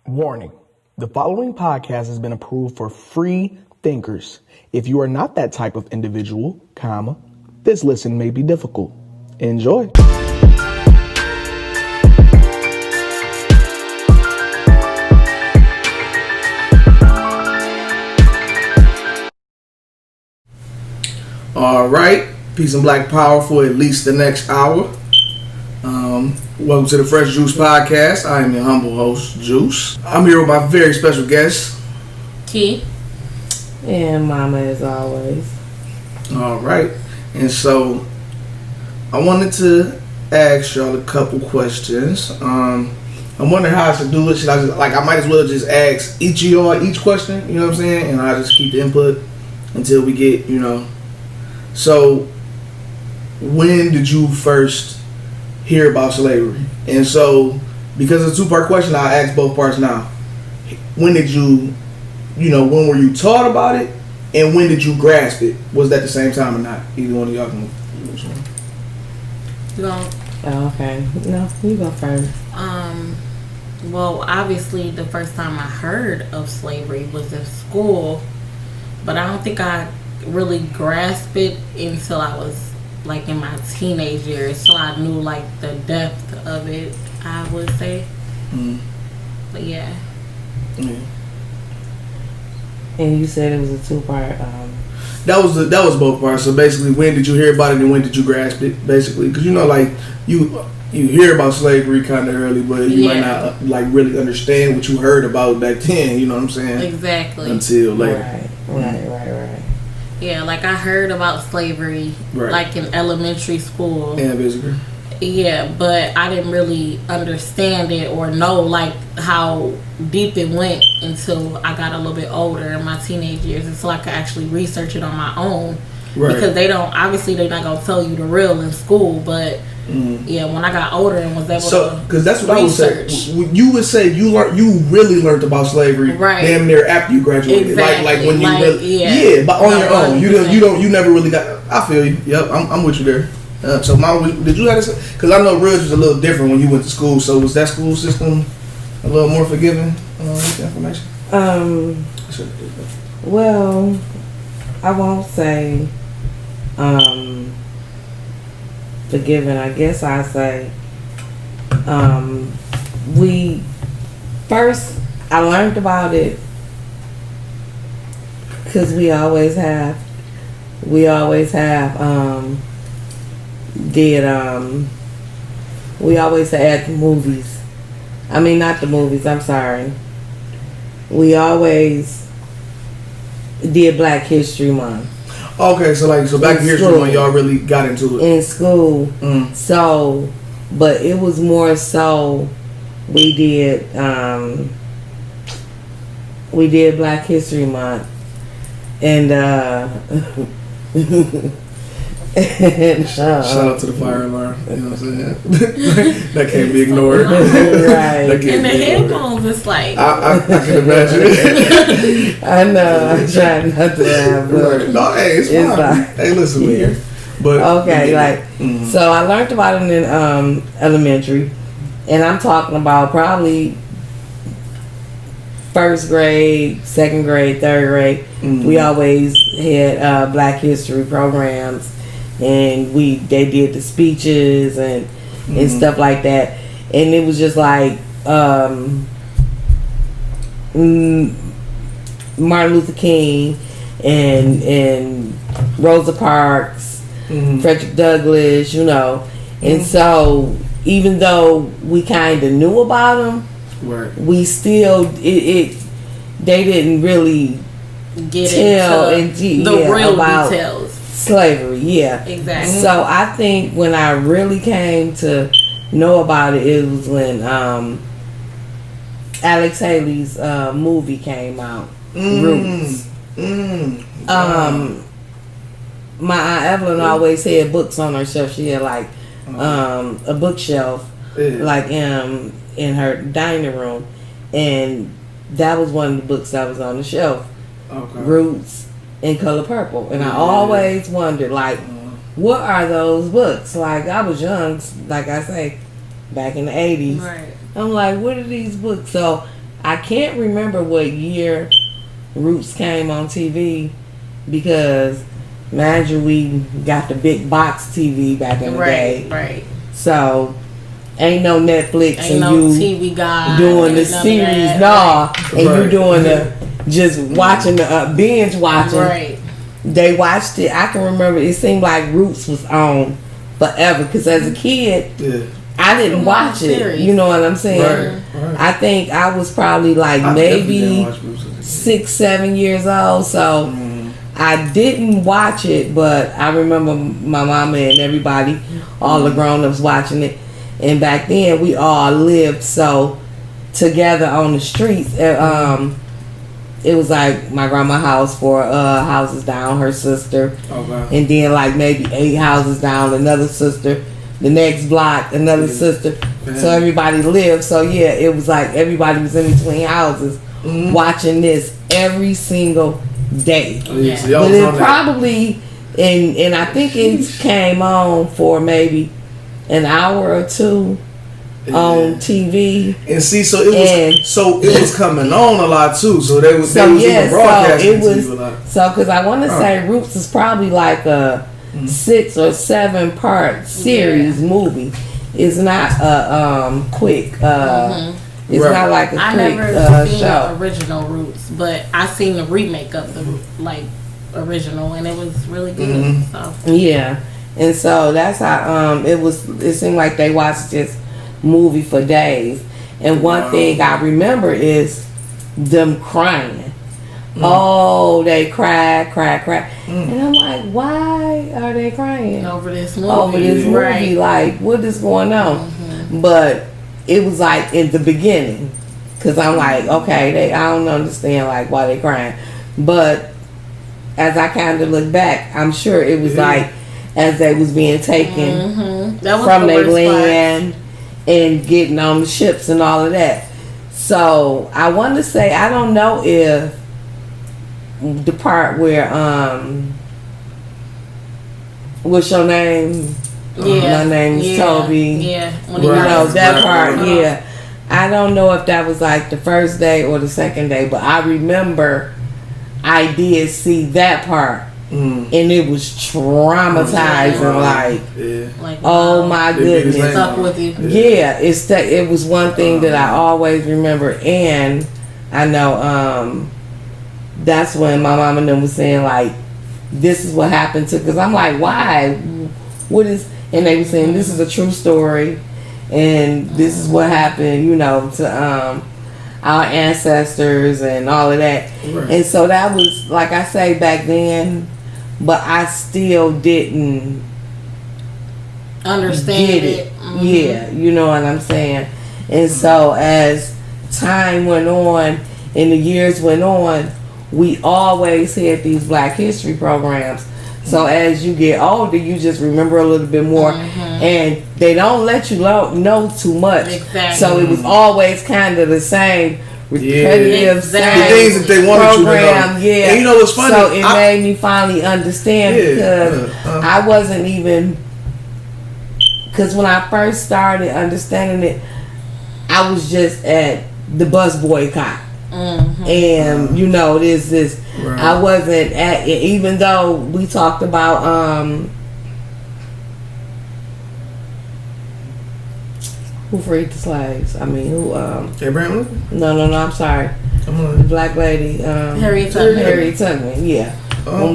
Warning. The following podcast has been approved for free thinkers. If you are not that type of individual, this listen may be difficult. Enjoy. All right. Peace and Black Power for at least the next hour. Welcome to the Fresh Juice Podcast. I am your humble host, Juice. I'm here with my very special guest, Key. And Mama, as always. All right. And so, I wanted to ask y'all a couple questions. I'm wondering how I should do it. Should I just, I might as well just ask each of y'all each question, you know what I'm saying? And I'll just keep the input until we get, So, when did you first hear about slavery? And so, because it's a two-part question, I'll ask both parts now. When did you, when were you taught about it? And when did you grasp it? Was that the same time or not? Either one of y'all can. Go. Oh, okay. No, you go first. Well, obviously, the first time I heard of slavery was in school, but I don't think I really grasped it until I was in my teenage years, so I knew the depth of it, I would say. But yeah. And you said it was a two-part. That was both parts. So basically, when did you hear about it and when did you grasp it? Basically, because you hear about slavery kind of early, but you might not really understand what you heard about back then. You know what I'm saying? Exactly. Until later. Right. Yeah, I heard about slavery in elementary school. Yeah, basically. Yeah, but I didn't really understand it or know how deep it went until I got a little bit older in my teenage years, and so I could actually research it on my own. Right. Because they're not gonna tell you the real in school, but when I got older and was able to because that's what research. I would say. You would say you really learned about slavery damn near after you graduated. Exactly. When you but on your own. You never really got. I feel you. Yep, I'm with you there. So, Mom, did you have to? Because I know Ridge was a little different when you went to school. So, was that school system a little more forgiving? With the information. Well, I won't say forgiving. I guess I say I learned about it because we always have we always had movies. I mean, not the movies, I'm sorry. We always did Black History Month. Okay, so Black History Month, y'all really got into it. In school. So, but it was more so we did Black History Month. And shout out to the fire alarm. You know what I'm saying? That can't be ignored. Right. And the headphones, it's I can imagine. I know. I'm trying not to laugh. But no, hey, it's fine. Hey, listen, man. But okay, so I learned about it in elementary, and I'm talking about probably first grade, second grade, third grade. We always had Black History programs. And they did the speeches and stuff like that, and it was just Martin Luther King and Rosa Parks, Frederick Douglass, and so even though we kind of knew about them, we still they didn't really tell the real about details. Slavery, exactly. So I think when I really came to know about it, it was when Alex Haley's movie came out, Roots. My Aunt Evelyn always had books on her shelf. She had a bookshelf in her dining room, and that was one of the books that was on the shelf. Roots. In Color Purple, and I always wondered what are those books? I was young, I say, back in the 80s. Right. I'm like, what are these books? So I can't remember what year Roots came on TV because, mind you, we got the big box TV back in the day. Right. So, ain't no Netflix Ain't and no you TV guide, doing the series, nah, and you doing the just watching the binge watching. Right. They watched it. I can remember. It seemed like Roots was on forever because as a kid, I didn't watch it. You know what I'm saying? Right. I think I was probably like maybe 6, 7 years old. So I didn't watch it, but I remember my mama and everybody, all the grown-ups watching it. And back then, we all lived so together on the streets. It was like my grandma's house, 4 houses down, her sister. Okay. And then like maybe 8 houses down, another sister. The next block, another sister. So everybody lived. So yeah, it was like everybody was in between houses watching this every single day. Yeah. But it probably, and I think it came on for maybe an hour or 2 on TV. And see, so it was coming on a lot too. So they was even broadcasting TV a lot. So because I want to say Roots is probably like a 6 or 7 part series movie. It's not a quick. It's not like a quick I never seen show. The original Roots, but I seen the remake of the original, and it was really good. So yeah, and so that's how it was. It seemed like they watched this movie for days, and one thing I remember is them crying. Oh, they cried. And I'm like, why are they crying? Over this movie. Right. Like, what is going on? But it was like in the beginning. Because I'm like, okay, I don't understand like why they crying. But as I kind of look back, I'm sure it was like as they was being taken from their land and getting on the ships and all of that. So I want to say, I don't know if the part where what's your name? My name is Toby. Yeah, when you know that part. Yeah, I don't know if that was like the first day or the second day, but I remember I did see that part, and it was traumatizing. Like, oh my goodness, it stuck with you. Yeah, it was one thing that I always remember, and I know that's when my mom and them was saying like, this is what happened to, because I'm like, why? What is, and they were saying this is a true story, and this is what happened, you know, to our ancestors and all of that. Right. And so that was, like I say, back then, but I still didn't understand get it. Yeah, you know what I'm saying? And so as time went on and the years went on, we always had these Black History programs. So as you get older, you just remember a little bit more, and they don't let you know too much. Exactly. So it was always kind of the same repetitive same the things that they wanted program. You to know. Yeah, and you know what's funny? So it made me finally understand because I wasn't even, because when I first started understanding it, I was just at the bus boycott. And you know, this right. I wasn't at it, even though we talked about who freed the slaves. I mean, who Abraham Lincoln? No, I'm sorry. The black lady, Harriet Tubman. Yeah. When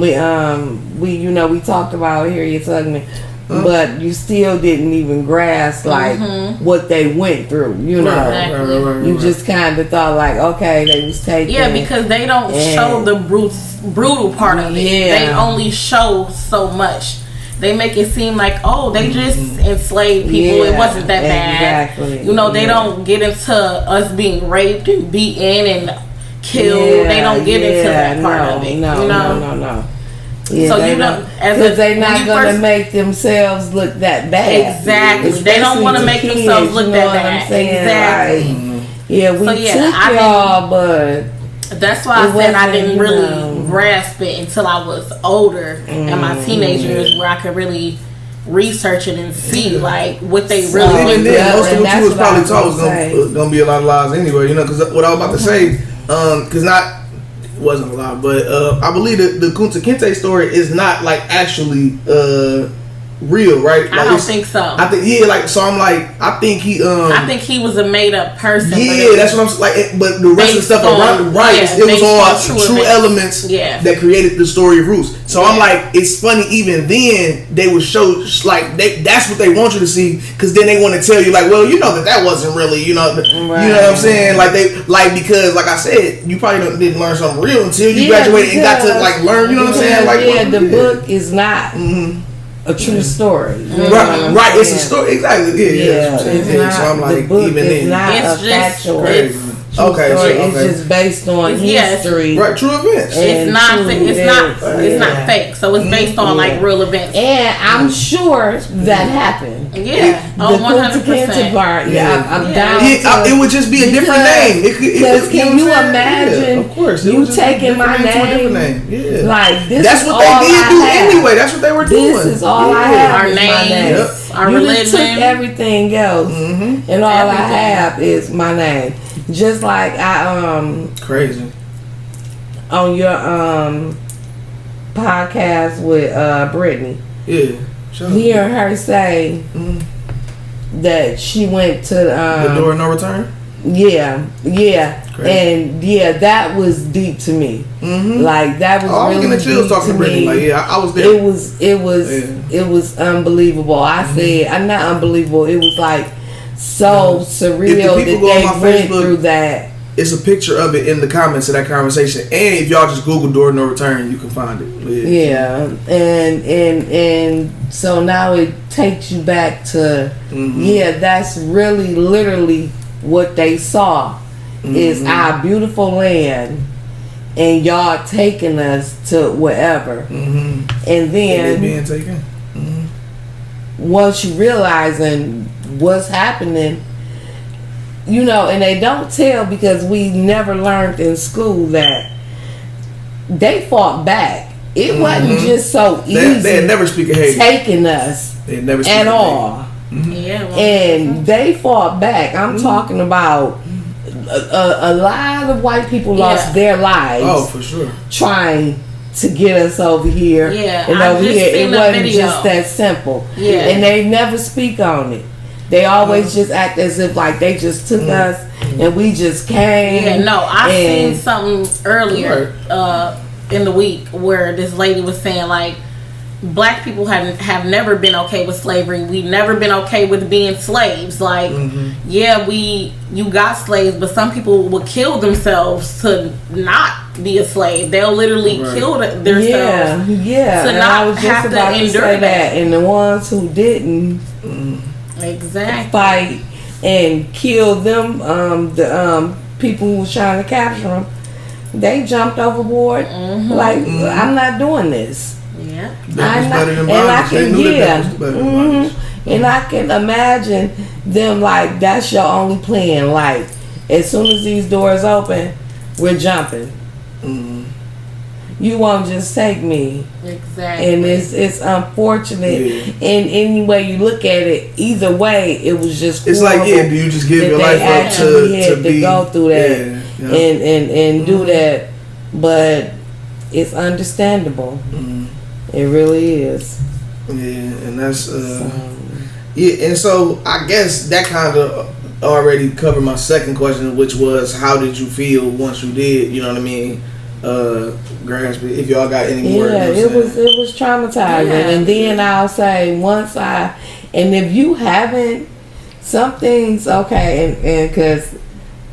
we you know, we talked about Harriet Tubman. But you still didn't even grasp like what they went through, you know. Exactly. You just kind of thought like, okay, they was taking. Yeah, because they don't show the brutal part of it. They only show so much. They make it seem like, oh, they just enslaved people. It wasn't that bad. Exactly. You know, they don't get into us being raped and beaten and killed. They don't get into that part of it. No. Yeah, so you know, because they're not gonna make themselves look that bad. Exactly, they don't want to make themselves look that bad. Exactly. Like, yeah, we took y'all, but that's why I said I didn't really grasp it until I was older in my teenage years, where I could really researching and see like what they really Well, even went then, through. most of what you was probably taught was gonna be a lot of lies anyway. You know, because what I was about to say, because it wasn't a lot, but I believe that the Kunta Kinte story is not like actually real, right? Like, I don't think so. I think so I'm like, I think he was a made up person. Yeah, that's what I'm like. But the rest of the stuff around, it was all true elements that created the story of Roots. So I'm like, it's funny. Even then, they would show like that's what they want you to see, because then they want to tell you like, well, you know that wasn't really, you know, you know what I'm saying? Like because like I said, you probably didn't learn something real until you graduated and got to like learn. You know what I'm saying? Like the book is not. A true story. Right. It's a story. Exactly. Yeah. So I'm like, even then, it's not a factual. Okay. It's just based on history. Right. True events. It's not fake. So it's based on like real events. And I'm sure that happened. Yeah. The Kunta Kinte part. I'm down. It would just be a different name. Because can you imagine? Of course. You taking my name? Yeah. Like this. That's what they did do anyway. That's what they were doing. This is all I have. Our names, our religion. You took everything else, and all I have is my name. Just like crazy on your podcast with Brittany. Yeah. Hearing her say that she went to the door of no return. Yeah. And that was deep to me. Like that was really deep to me. Like, I was there. It was unbelievable. I said, I'm not unbelievable. It was like so surreal that they went through that. It's a picture of it in the comments of that conversation, and if y'all just Google door of no return, you can find it. Yeah. And so now it takes you back to that's really literally what they saw is our beautiful land, and y'all taking us to wherever, and then being taken. Once you realizing what's happening, you know, and they don't tell because we never learned in school that they fought back. It wasn't just so easy. They never speak of hate taking us at all. Yeah, and they fought back. I'm talking about a lot of white people lost their lives. Oh, for sure. Trying to get us over here. Yeah, and over here. It wasn't just that simple. Yeah. And they never speak on it. They always just act as if like they just took us and we just came. Yeah, no, I seen something earlier in the week where this lady was saying like, black people have never been okay with slavery. We've never been okay with being slaves. Like, you got slaves, but some people will kill themselves to not be a slave. They'll literally kill themselves. Yeah. To not have to endure that. And the ones who didn't fight and kill them, the people who was trying to capture them, they jumped overboard. Like, I'm not doing this. Yeah, and I can imagine them like that's your only plan. Like as soon as these doors open, we're jumping. You won't just take me. Exactly. And it's unfortunate. In any way you look at it, either way, it was just. It's like do you just give your life up to go through that and do that? But it's understandable. It really is. Yeah, and that's and so I guess that kind of already covered my second question, which was how did you feel once you did? You know what I mean? Grasp it. If y'all got any more, it was traumatizing, and then I'll say and if you haven't, some things okay, and because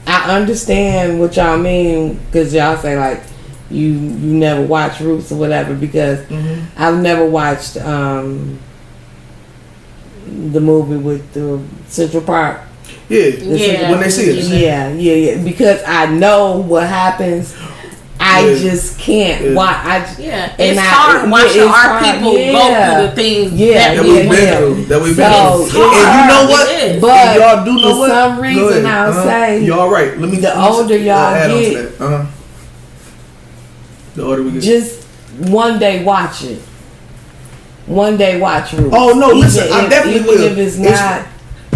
I understand what y'all mean, because y'all say like. You never watch Roots or whatever because I've never watched the movie with the Central Park. When they see us. Yeah. Because I know what happens. I just can't watch. It's hard watching our people go through the things that we've been through. And you know what? But y'all do know for some reason I'll say y'all right. Let me. The older y'all get. The older we get. Just one day watch it. one day watch Roots. Oh no, listen, I definitely will. Even if it's not.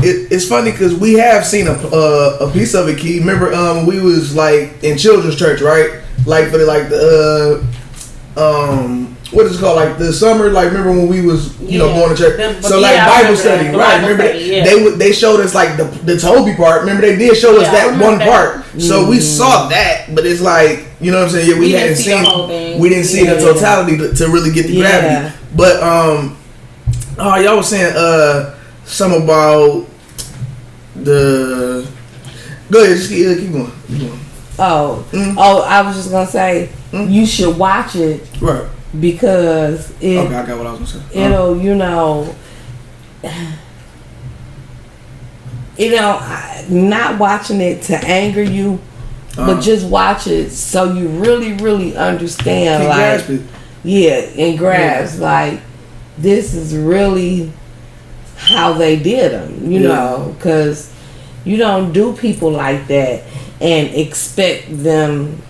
It's funny because we have seen a piece of it, Key. Remember, we was like in children's church, right? Like for the what is it called? Like the summer, like remember when we was going to church? Bible study, right? Remember they showed us like the Toby part. Remember they did show us that one part. So we saw that, but it's like you know what I'm saying? Yeah, we hadn't seen we didn't see the totality to really get the gravity. But y'all was saying something about the. Go ahead, just keep going. I was just gonna say you should watch it, right? Because okay, I got what I was gonna say. Not watching it to anger you, but just watch it so you really, really understand, like, and grasp, like, this is really how they did them, you know, because you don't do people like that and expect them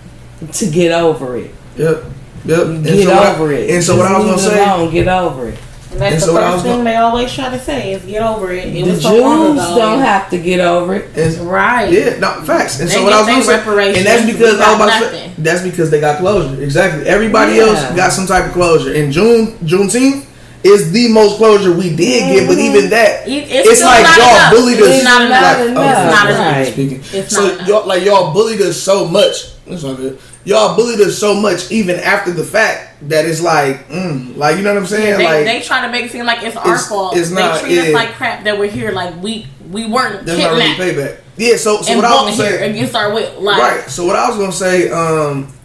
to get over it. Yep. Get over it. And so what I was gonna say, get over it. And that's the first thing they always try to say is get over it. It was so long ago. Don't have to get over it. Right. Yeah, no, facts. And so what I was gonna say, and that's because I was about to say, that's because they got closure. Exactly. Everybody else got some type of closure. And Juneteenth is the most closure we did get, but even that, it's like y'all bullied us. It's not enough. It's not enough. Speaking. So y'all bullied us so much. That's all good. Y'all bullied us so much, even after the fact, that it's like, like, you know what I'm saying? They try to make it seem like it's our fault. It's not. They treat us like crap that we're here, like we weren't that's kidnapped. Not really payback. Yeah, so what I was gonna say, and you start with like, right. So what I was gonna say,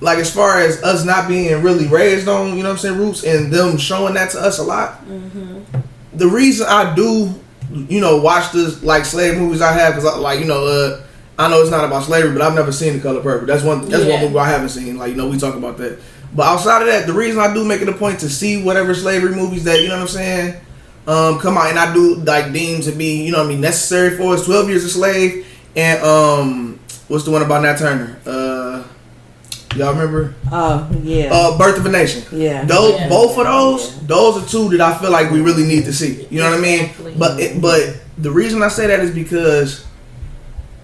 like as far as us not being really raised on, you know what I'm saying, roots, and them showing that to us a lot. Mm-hmm. The reason I do, watch this like slave movies I have, because I know it's not about slavery, but I've never seen The Color Purple. That's one movie I haven't seen. Like, we talk about that. But outside of that, the reason I do make it a point to see whatever slavery movies that, you know what I'm saying, come out, and I do like deem to be, necessary for us, 12 Years a Slave, and what's the one about Nat Turner? Y'all remember? Birth of a Nation. Yeah. Both of those are two that I feel like we really need to see. You know what I mean? But the reason I say that is because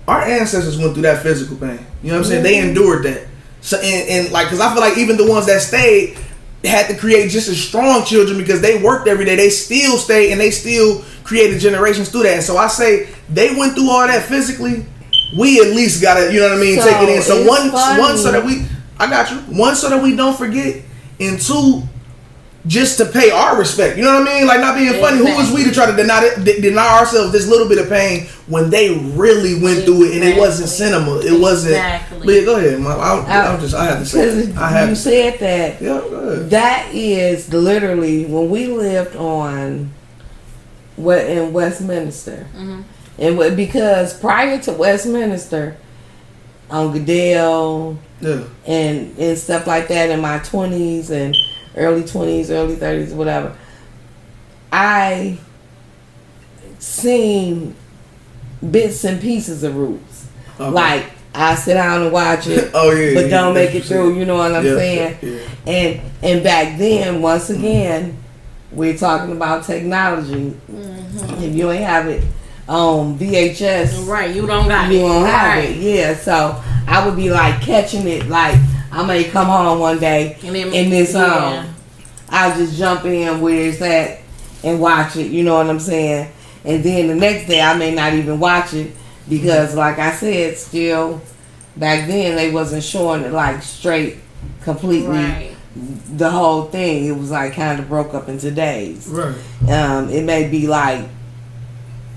our ancestors went through that physical pain. You know what I'm saying? They endured that. So and like, because I feel like even the ones that stayed had to create just as strong children because they worked every day. They still stayed and they still created generations through that. And so I say they went through all that physically. We at least gotta, take it in. So one so that one so that we don't forget, and two, just to pay our respect. You know what I mean? Like, not being funny. Who was we to try to deny ourselves this little bit of pain when they really went through it, and it wasn't cinema. It wasn't. But yeah, go ahead, Mom. I have to say it. You said that. Yeah, go ahead. That is literally when we lived in Westminster. Mm-hmm. And because prior to Westminster, on Goodell and stuff like that, in my 20s and early 20s, early 30s, whatever, I seen bits and pieces of Roots. Okay. Like, I sit down and watch it, but don't make it through, you know what I'm saying? Yeah. And back then, once again, we're talking about technology. Mm-hmm. If you ain't have it on VHS, right, you don't got it. You don't have it, yeah. So I would be like catching it, like I may come home one day and this I'll just jump in where it's at and watch it. You know what I'm saying? And then the next day I may not even watch it because, like I said, still back then they wasn't showing it like straight, completely the whole thing. It was like kind of broke up into days. Right. It may be like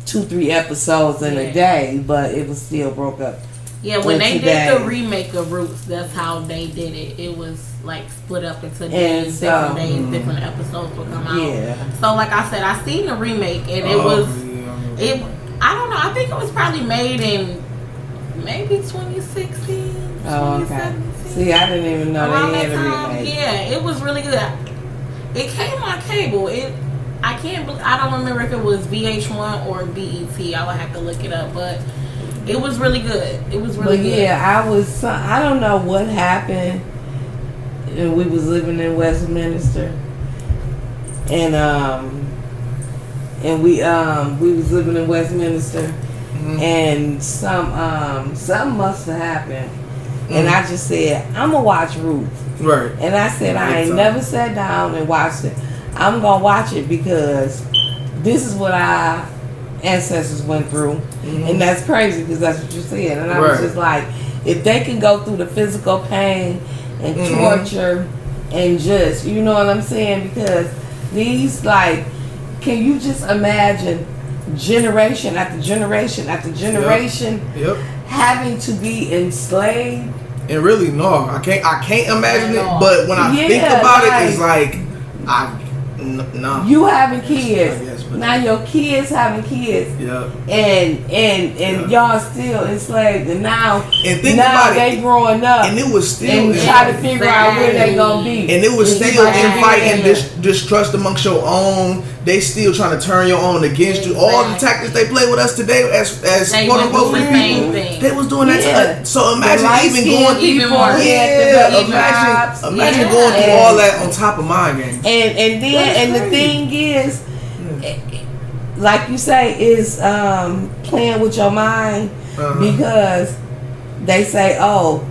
2-3 episodes in a day, but it was still broke up. Yeah, when they did the remake of Roots, that's how they did it. It was like split up into days, different days, different episodes would come out. Yeah. So like I said, I seen the remake and it was I don't know, I think it was probably made in maybe 2016, 2017. See, I didn't even know they had a remake. Yeah, it was really good. It came on cable. I don't remember if it was VH1 or BET. I would have to look it up, but it was really good. It was really good. Yeah, I don't know what happened. And we was living in Westminster. and we was living in Westminster, and something must have happened, and I just said, I'm gonna watch Ruth. Right. And I said, I ain't never sat down and watched it. I'm gonna watch it because this is what our ancestors went through, and that's crazy because that's what you said. And I was just like, if they can go through the physical pain and torture and just, you know what I'm saying? Because these, like, can you just imagine generation after generation after generation having to be enslaved? And really, no, I can't imagine it. But when I think about it, it's like, no. You having kids. Now your kids having kids. Yeah. And y'all still enslaved. And now they growing up. And it was still and try to figure out where they gonna be. And it was still infighting distrust amongst your own. They still trying to turn your own against you. All the tactics they play with us today as quote unquote free people, they was doing that to us. So imagine even going through imagine going through all that on top of my game. And the thing is, like you say, is playing with your mind because they say, oh,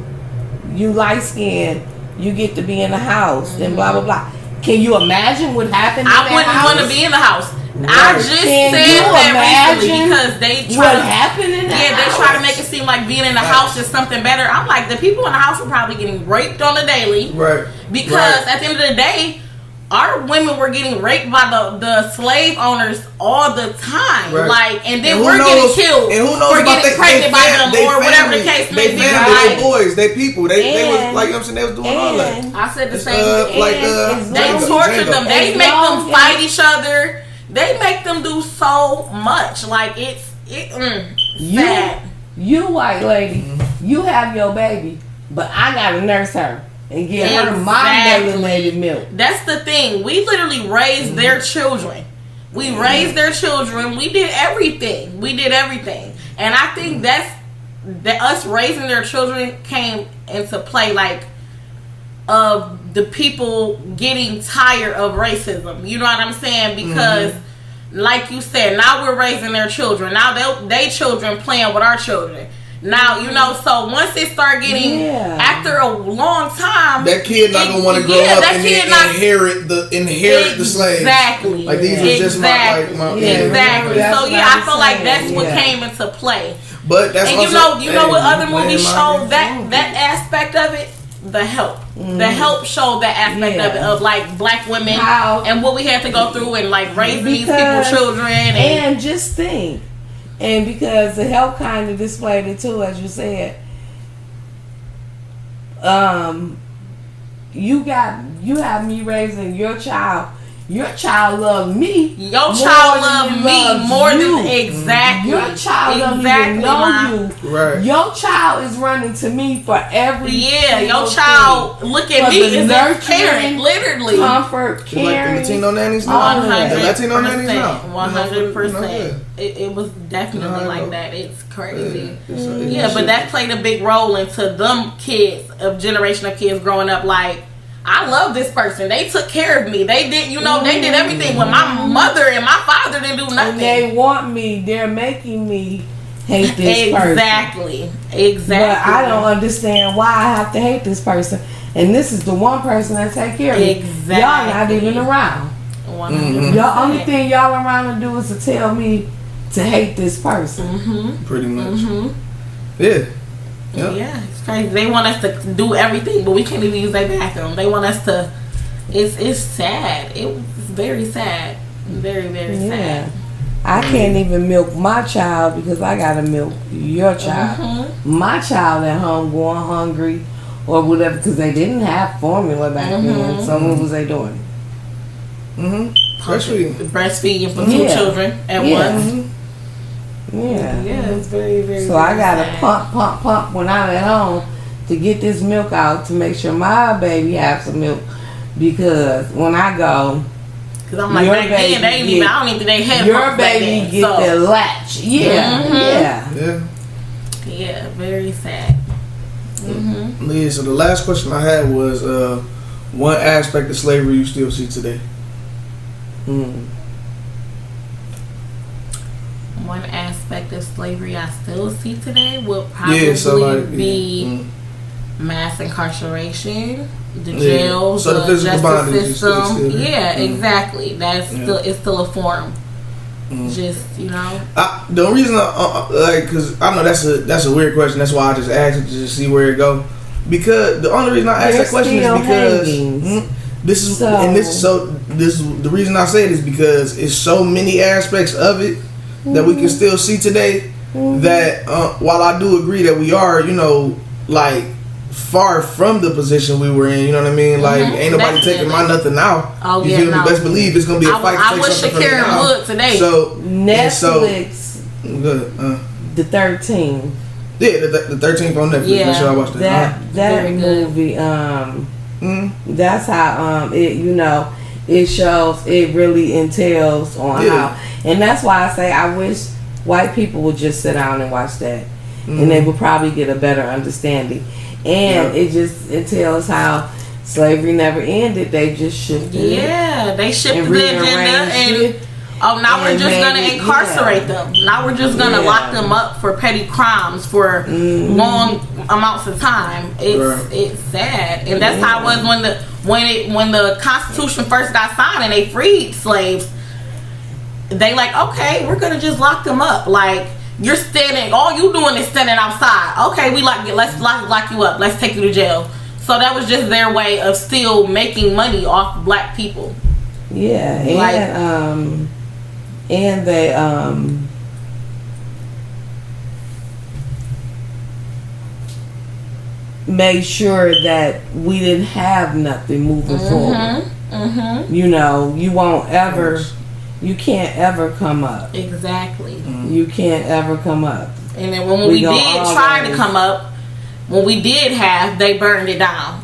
you light skinned, you get to be in the house and blah blah blah. Can you imagine what happened? I wouldn't want to be in the house. Right. I just said that recently because they try they try to make it seem like being in the house is something better. I'm like, the people in the house were probably getting raped on the daily, right? Because at the end of the day, our women were getting raped by the slave owners all the time, like, and then we're getting killed or getting pregnant by them or whatever the case may be. They boys, they people, they was like, you know what I'm saying, they was doing all that. I said the same thing. They tortured them. They make them fight each other. They make them do so much. Like sad. You white lady, you have your baby, but I gotta nurse her. And get her my melanated milk. That's the thing. We literally raised their children. We raised their children. We did everything. And I think that us raising their children came into play, like, of the people getting tired of racism. You know what I'm saying? Because like you said, now we're raising their children. Now they children playing with our children. Now, you know, so once it start getting, after a long time, that kid not gonna want to grow up and inherit the slaves. Exactly. Like these are just my exactly. So I feel like that's what came into play. But that's and you know what other movies showed that aspect of it. The Help. The Help showed that aspect of it, of like black women and what we had to go through and like raising these people's children and just think. And because The Help kind of displayed it too, as you said, you have me raising your child. Your child loved me. Your child loved me more than exactly. Your child don't even know you. Right. Your child is running to me for every. Yeah, your child look at me as a parent, literally. Comfort, caring. Like the Latino nannies now. 100%. It was definitely like that. It's crazy. Yeah, but that played a big role into them kids, of generation of kids growing up like, I love this person. They took care of me. They did, they did everything when my mother and my father didn't do nothing. And they want me. They're making me hate this person. Exactly. But I don't understand why I have to hate this person. And this is the one person that take care of me. Exactly. Y'all not even around. 100%. The only thing y'all around to do is to tell me to hate this person. Pretty much. Yeah. Yep. Yeah, it's crazy. They want us to do everything, but we can't even use their bathroom. They want us to. It's sad. It's very sad. Very, very sad. I can't even milk my child because I gotta milk your child. My child at home going hungry or whatever because they didn't have formula back then. So what was they doing? Breastfeeding for two children at once. Yeah, it's very, very. So I gotta pump when I'm at home to get this milk out to make sure my baby has some milk, because when I go, because I'm like, back then they ain't even. I don't even think they had your baby get the latch. Yeah. Very sad. Yeah. So the last question I had was, one aspect of slavery you still see today. One aspect of slavery I still see today would probably be mass incarceration, the jails, so the justice system. Still Exactly. That's still, it's still a form. Just, you know. The reason because I know that's a weird question. That's why I just asked it to just see where it go. Because the only reason I asked that question is because this is the reason I say it is because it's so many aspects of it that we can still see today. That while I do agree that we are, you know, like far from the position we were in, you know what I mean? Like ain't nobody taking my nothing now. Oh, you feel me? Best believe it's gonna be a fight to take something from me now. Wood today. So Netflix, good. The 13th. Yeah, the 13th on Netflix. Yeah, make sure I watch that. That movie. That's how it. You know, it shows. It really entails on how, and that's why I say I wish white people would just sit down and watch that, and they would probably get a better understanding. And it just entails how slavery never ended. They just shifted. Yeah, they shifted the agenda and. Oh, now we're just going to incarcerate them. Now we're just going to lock them up for petty crimes for long amounts of time. It's sad, and that's how it was when the Constitution first got signed and they freed slaves. They like, okay, we're going to just lock them up. Like, you're standing, all you doing is standing outside. Okay, let's lock you up. Let's take you to jail. So that was just their way of still making money off black people. Yeah, and they made sure that we didn't have nothing moving forward. You know, you can't ever come up. Exactly. You can't ever come up. And then when we did try to come up, when we did have, they burned it down.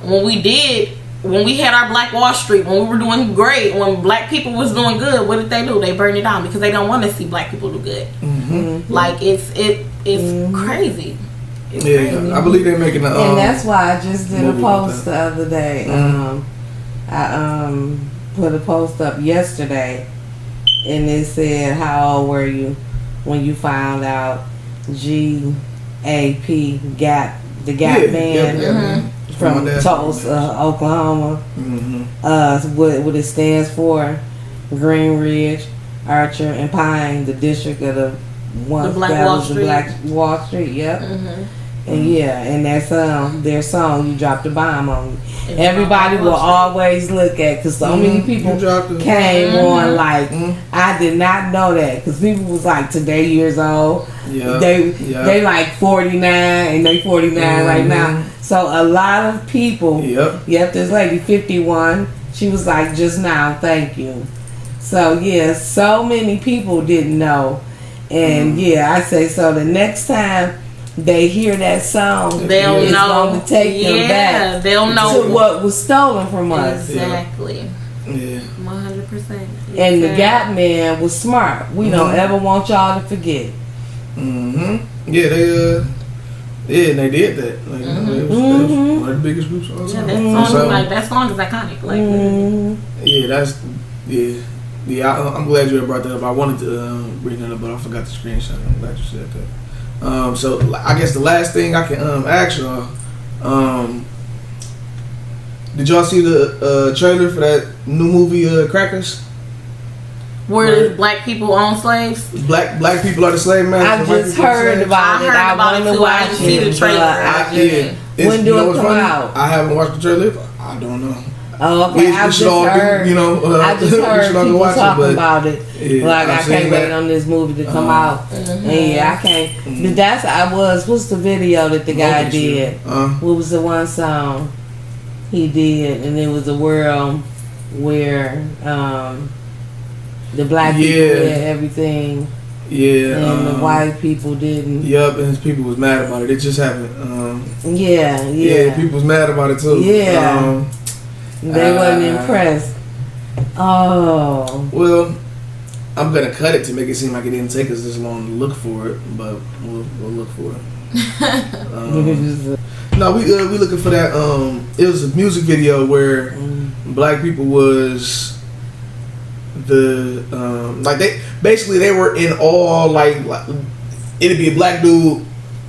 When we had our Black Wall Street, when we were doing great, when black people was doing good, what did they do? They burned it down because they don't want to see black people do good. Like it's crazy. It's crazy. I believe they're making and that's why I just did a post the other day. I put a post up yesterday, and it said, "How old were you when you found out Gap band?" From Tulsa, Oklahoma, what it stands for: Green Ridge, Archer, and Pine, the district of the Black Wall Street. Yep. And and their song, "You Dropped a Bomb on Me." Everybody will always look at, because so many people came on like, I did not know that, because people was like, today years old, they like 49 and they 49 right now. So a lot of people, this lady 51, she was like, just now, thank you. So so many people didn't know, and I say, so the next time they hear that song, they'll know. Going to take them back. They'll know to what was stolen from us. Exactly. 100%. And the Gap Man was smart. We don't ever want y'all to forget. They did that. Like, it was one of the biggest groups of all time. That song is iconic. Like, I'm glad you brought that up. I wanted to bring that up, but I forgot the screenshot. I'm glad you said that. So I guess the last thing I can ask y'all, did y'all see the trailer for that new movie Crackers? Where black people own slaves? Black people are the slave masters. I just heard about it. I want to watch it. See the trailer. When do it come out? I haven't watched the trailer. I don't know. Oh, okay. I just heard people talking about it. Like, I can't wait on this movie to come out. And I can't. What's the video that the guy did? What was the one song he did? And it was a world where the black people had everything. And the white people didn't. Yep, and his people was mad about it. It just happened. People was mad about it too. They wasn't impressed. Oh. Well, I'm gonna cut it to make it seem like it didn't take us this long to look for it, but we'll look for it. No, we looking for that. It was a music video where black people was like they were in all like it'd be a black dude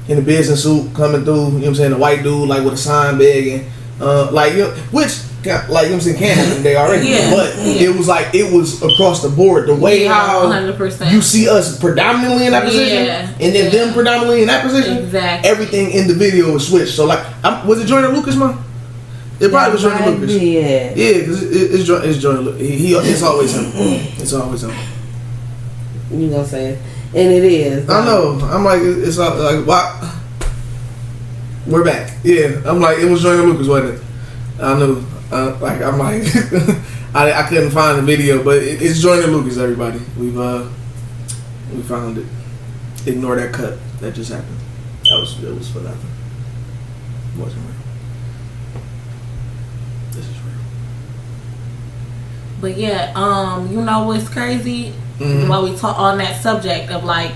in a business suit coming through, you know what I'm saying, a white dude like with a sign begging, like, you know, which like, you know what I'm saying, can't happen today already, but it was like, it was across the board, the way how 100%. you see us predominantly in that position, and then them predominantly in that position, exactly, everything in the video was switched. So like, was it Jordan Lucas, man? It probably was Jordan Lucas. Yeah, because it's Jordan Lucas. It's always him. It's always him. You gonna say it? And it is. I know. I'm like, it's like, why? We're back. Yeah. I'm like, it was Jordan Lucas, wasn't it? I knew. Like, I'm like, I couldn't find the video, but it's Jordan Lucas. Everybody, we found it. Ignore that cut that just happened. It was for nothing. It wasn't real. This is real. But yeah, you know what's crazy? While we talk on that subject of like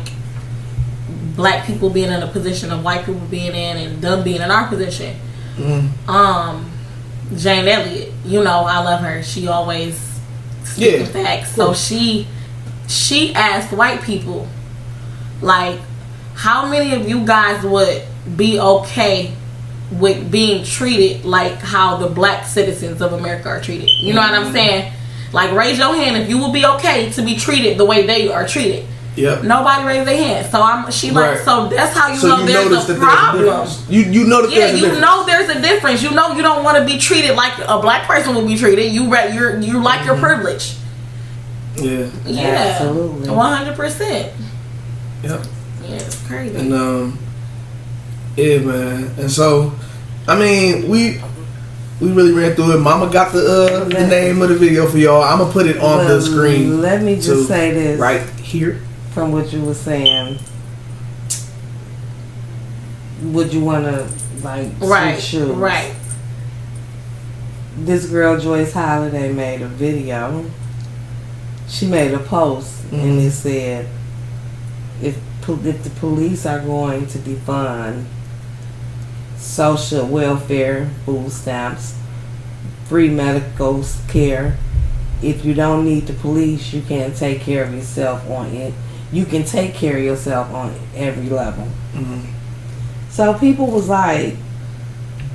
black people being in a position of white people being in and them being in our position. Jane Elliott, you know, I love her. She always speaks facts. So she asked white people, like, how many of you guys would be okay with being treated like how the black citizens of America are treated? You know what I'm saying? Like, raise your hand if you would be okay to be treated the way they are treated. Yep. Nobody raised their hand. So so that's how you know there's a problem. You know that there's a difference. You know there's a difference. You know you don't want to be treated like a black person will be treated. You like your privilege. Yeah. Yeah. Absolutely. 100%. Yep. Yeah, it's crazy. And yeah, man. And so, I mean, we really ran through it. Mama got the name of the video for y'all. I'm gonna put it on the screen. Let me just say this right here. From what you were saying, would you want to like switch shoes? Right. This girl Joyce Holiday made a video. She made a post and it said, if the police are going to defund social welfare, food stamps, free medical care, if you don't need the police, you can't take care of yourself on it. You can take care of yourself on every level. So people was like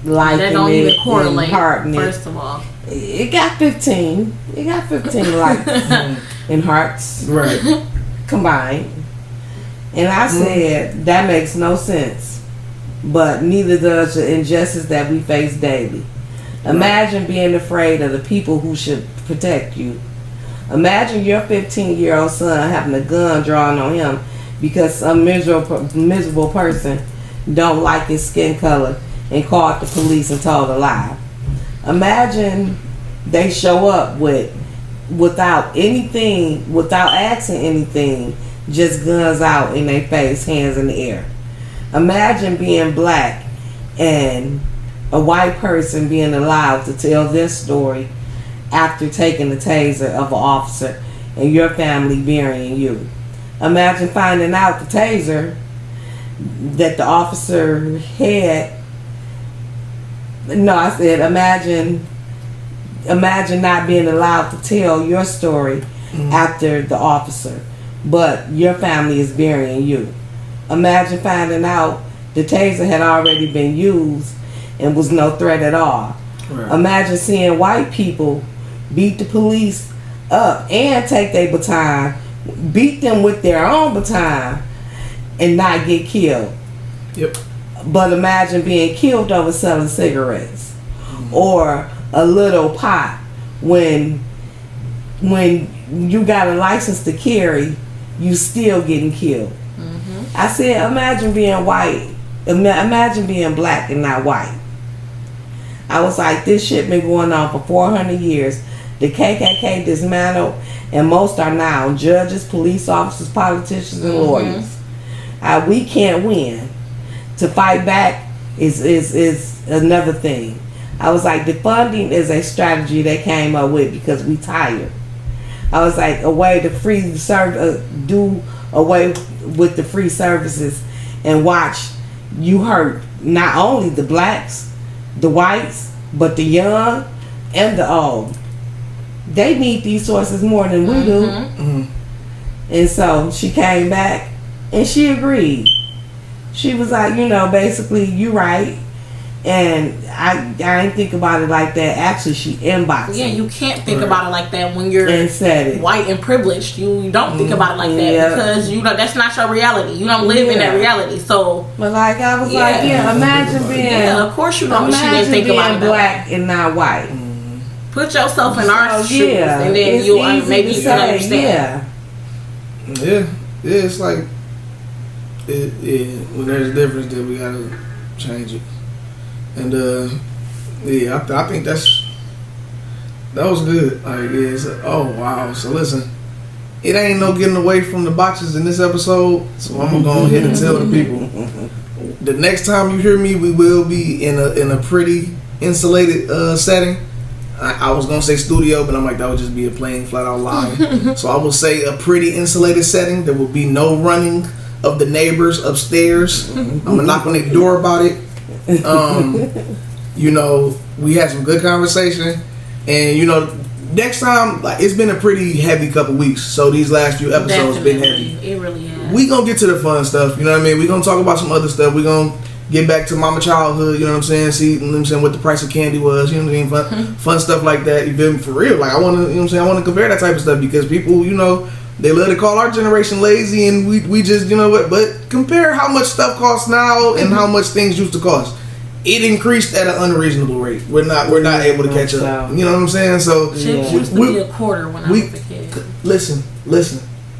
liking that don't it even correlate. And first of all, it got 15. It got 15 likes and hearts combined. And I said that makes no sense. But neither does the injustice that we face daily. Imagine being afraid of the people who should protect you. Imagine your 15-year-old son having a gun drawn on him because some miserable person don't like his skin color and called the police and told a lie. Imagine they show up without asking anything, just guns out in their face, hands in the air. Imagine being black and a white person being allowed to tell their story after taking the taser of an officer and your family burying you. Imagine finding out the taser that the officer had. No, I said imagine not being allowed to tell your story after the officer, but your family is burying you. Imagine finding out the taser had already been used and was no threat at all. Right. Imagine seeing white people beat the police up and take their baton, beat them with their own baton, and not get killed. Yep. But imagine being killed over selling cigarettes or a little pot when you got a license to carry, you still getting killed. I said, imagine being white. Imagine being black and not white. I was like, this shit been going on for 400 years. The KKK dismantled, and most are now judges, police officers, politicians, and lawyers. We can't win. To fight back is another thing. I was like, defunding is a strategy they came up with because we tired. I was like, a way to do away with the free services and watch you hurt not only the blacks, the whites, but the young and the old. they need these sources more than we do. Mm-hmm. And so she came back and she agreed. She was like, basically, you right. And I didn't think about it like that. Actually, she inboxed. Yeah, you can't think about it like that when you're and said it. white and privileged. You don't think about it like that because that's not your reality. You don't live in that reality. So, but like I was like, imagine being. Of course you know. She didn't think about it. Black and not white. Put yourself in our shoes, and then maybe you can understand. Yeah, it's like when there's a difference, then we gotta change it. And I think that was good. Like, oh wow. So listen, it ain't no getting away from the boxes in this episode. So I'm gonna go ahead and tell the people. The next time you hear me, we will be in a pretty insulated setting. I was gonna say studio, but I'm like, that would just be a plain flat out lie. So I will say a pretty insulated setting. There will be no running of the neighbors upstairs. I'm gonna knock on their door about it. We had some good conversation, and next time, like, it's been a pretty heavy couple weeks. So these last few episodes been heavy. It really has. We gonna get to the fun stuff. You know what I mean? We gonna talk about some other stuff. We gonna get back to mama childhood. You know what I'm saying? See, what the price of candy was. You know what I mean? Fun stuff like that. You feel me? For real. Like, I want to. I want to compare that type of stuff because people, they love to call our generation lazy, and we just, but compare how much stuff costs now and how much things used to cost. It increased at an unreasonable rate. We're not able to catch up. You know what I'm saying? So chips used to be a quarter when I was a kid. Listen.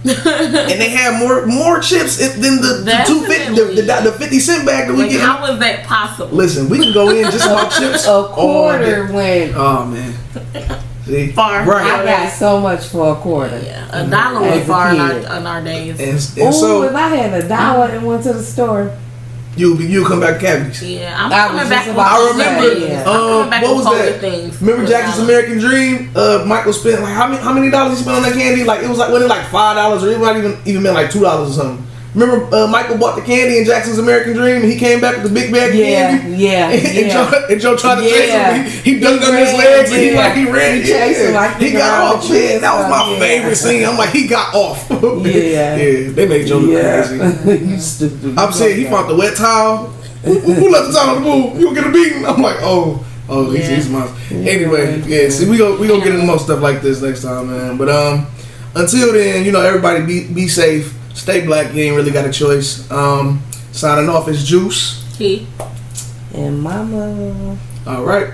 And they have more chips than the 250, the 50-cent bag that we get. How was that possible? Listen, we can go in just about chips. A quarter went. Oh man. See? Far. Right. I got so much for a quarter. Yeah, $1 went far in our days. And so if I had $1 and went to the store, you come back cavities. Yeah, I'm coming back. I remember. What was that? Things remember Jackson's American Dream? Michael spent like how many dollars he spent on that candy? Like it was like $5 or it might even been like $2 or something. Remember Michael bought the candy in Jackson's American Dream and he came back with the big bag of candy? And Joe tried to chase him. He dunked on his legs and he ran. He got off. Man, that was my favorite scene. I'm like, he got off. They made Joe look crazy. You stupid. I'm saying he found the wet towel. Who left the towel on the pool? You gonna get a beating? I'm like, he's mine. Anyway, see, we gonna get into more stuff like this next time, man. But until then, everybody be safe. Stay black. You ain't really got a choice. Signing off is Juice. T. And Mama. All right.